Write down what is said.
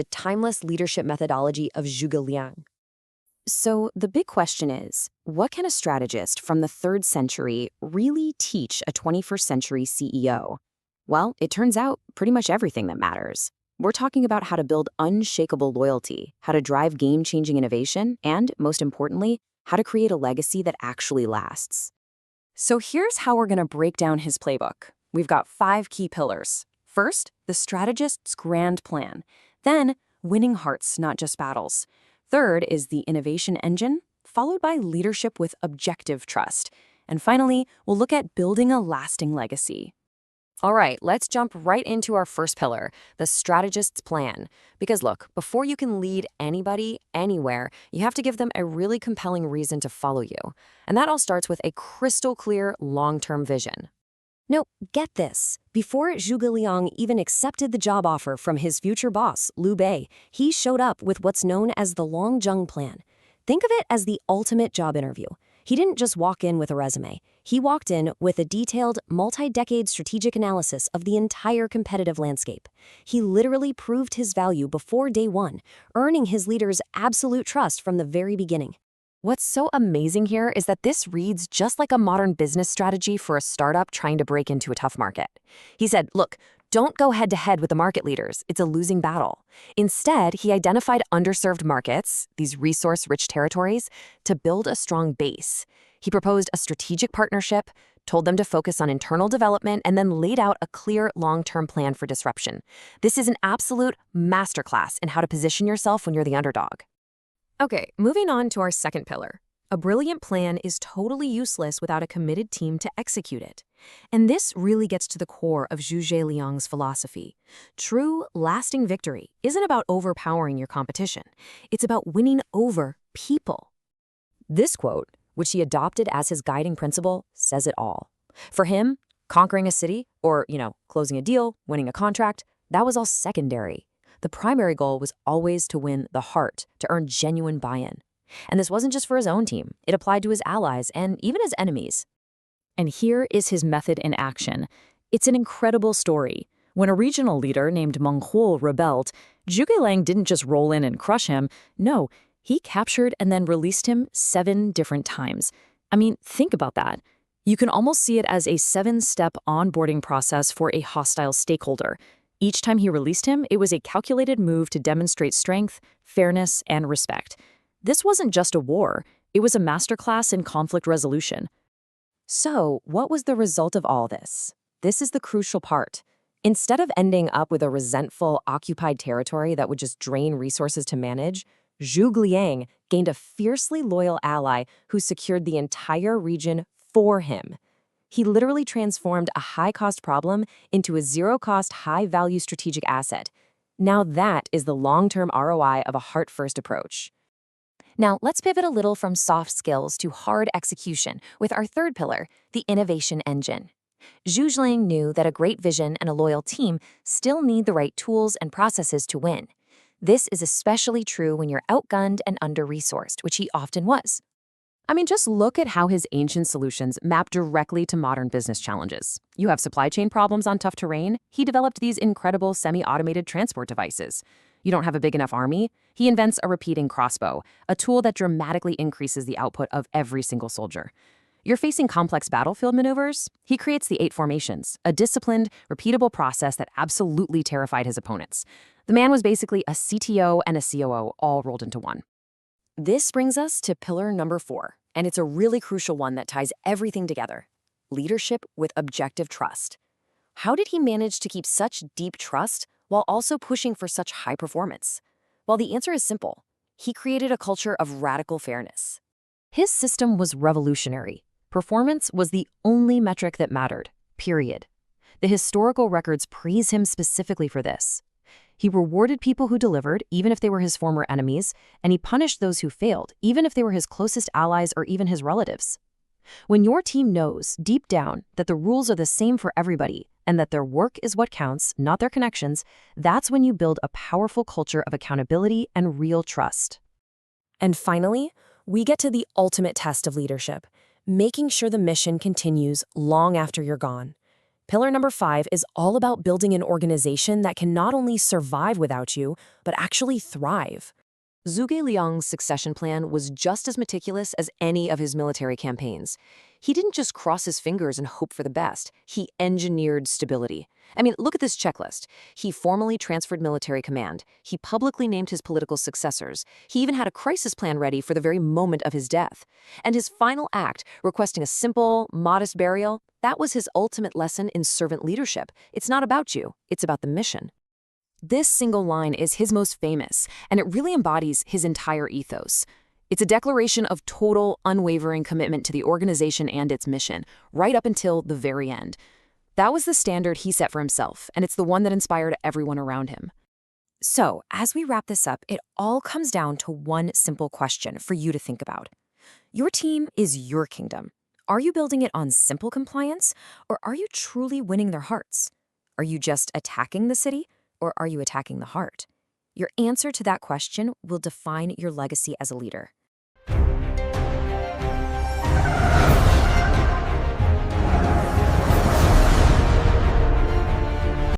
the timeless leadership methodology of Zhuge Liang. So the big question is, what can a strategist from the 3rd century really teach a 21st century CEO? Well, it turns out pretty much everything that matters. We're talking about how to build unshakable loyalty, how to drive game-changing innovation, and, most importantly, how to create a legacy that actually lasts. So here's how we're going to break down his playbook. We've got 5 key pillars. First, the strategist's grand plan. Then, winning hearts, not just battles. Third is the innovation engine, followed by leadership with objective trust. And finally, we'll look at building a lasting legacy. All right, let's jump right into our first pillar, the strategist's plan. Because look, before you can lead anybody, anywhere, you have to give them a really compelling reason to follow you. And that all starts with a crystal clear long-term vision. No, get this. Before Zhuge Liang even accepted the job offer from his future boss, Liu Bei, he showed up with what's known as the Longzhong Plan. Think of it as the ultimate job interview. He didn't just walk in with a resume. He walked in with a detailed, multi-decade strategic analysis of the entire competitive landscape. He literally proved his value before day one, earning his leaders' absolute trust from the very beginning. What's so amazing here is that this reads just like a modern business strategy for a startup trying to break into a tough market. He said, look, don't go head-to-head with the market leaders. It's a losing battle. Instead, he identified underserved markets, these resource-rich territories, to build a strong base. He proposed a strategic partnership, told them to focus on internal development, and then laid out a clear long-term plan for disruption. This is an absolute masterclass in how to position yourself when you're the underdog. Okay, moving on to our second pillar. A brilliant plan is totally useless without a committed team to execute it. And this really gets to the core of Zhuge Liang's philosophy. True, lasting victory isn't about overpowering your competition. It's about winning over people. This quote, which he adopted as his guiding principle, says it all. For him, conquering a city, or, closing a deal, winning a contract, that was all secondary. The primary goal was always to win the heart, to earn genuine buy-in. And this wasn't just for his own team. It applied to his allies and even his enemies. And here is his method in action. It's an incredible story. When a regional leader named Meng Huo rebelled, Zhuge Liang didn't just roll in and crush him. No, he captured and then released him 7 different times. I mean, think about that. You can almost see it as a 7-step onboarding process for a hostile stakeholder. Each time he released him, it was a calculated move to demonstrate strength, fairness, and respect. This wasn't just a war. It was a masterclass in conflict resolution. So, what was the result of all this? This is the crucial part. Instead of ending up with a resentful, occupied territory that would just drain resources to manage, Zhuge Liang gained a fiercely loyal ally who secured the entire region for him. He literally transformed a high-cost problem into a zero-cost, high-value strategic asset. Now that is the long-term ROI of a heart-first approach. Now, let's pivot a little from soft skills to hard execution with our third pillar, the innovation engine. Zhuge Liang knew that a great vision and a loyal team still need the right tools and processes to win. This is especially true when you're outgunned and under-resourced, which he often was. I mean, just look at how his ancient solutions map directly to modern business challenges. You have supply chain problems on tough terrain. He developed these incredible semi-automated transport devices. You don't have a big enough army? He invents a repeating crossbow, a tool that dramatically increases the output of every single soldier. You're facing complex battlefield maneuvers? He creates the 8 formations, a disciplined, repeatable process that absolutely terrified his opponents. The man was basically a CTO and a COO all rolled into one. This brings us to pillar number 4, and it's a really crucial one that ties everything together. Leadership with objective trust. How did he manage to keep such deep trust while also pushing for such high performance? Well, the answer is simple. He created a culture of radical fairness. His system was revolutionary. Performance was the only metric that mattered, period. The historical records praise him specifically for this. He rewarded people who delivered, even if they were his former enemies, and he punished those who failed, even if they were his closest allies or even his relatives. When your team knows, deep down, that the rules are the same for everybody, and that their work is what counts, not their connections, that's when you build a powerful culture of accountability and real trust. And finally, we get to the ultimate test of leadership, making sure the mission continues long after you're gone. Pillar number 5 is all about building an organization that can not only survive without you, but actually thrive. Zhuge Liang's succession plan was just as meticulous as any of his military campaigns. He didn't just cross his fingers and hope for the best. He engineered stability. I mean, look at this checklist. He formally transferred military command. He publicly named his political successors. He even had a crisis plan ready for the very moment of his death. And his final act, requesting a simple, modest burial, that was his ultimate lesson in servant leadership. It's not about you, it's about the mission. This single line is his most famous, and it really embodies his entire ethos. It's a declaration of total, unwavering commitment to the organization and its mission, right up until the very end. That was the standard he set for himself, and it's the one that inspired everyone around him. So, as we wrap this up, it all comes down to one simple question for you to think about. Your team is your kingdom. Are you building it on simple compliance, or are you truly winning their hearts? Are you just attacking the city, or are you attacking the heart? Your answer to that question will define your legacy as a leader.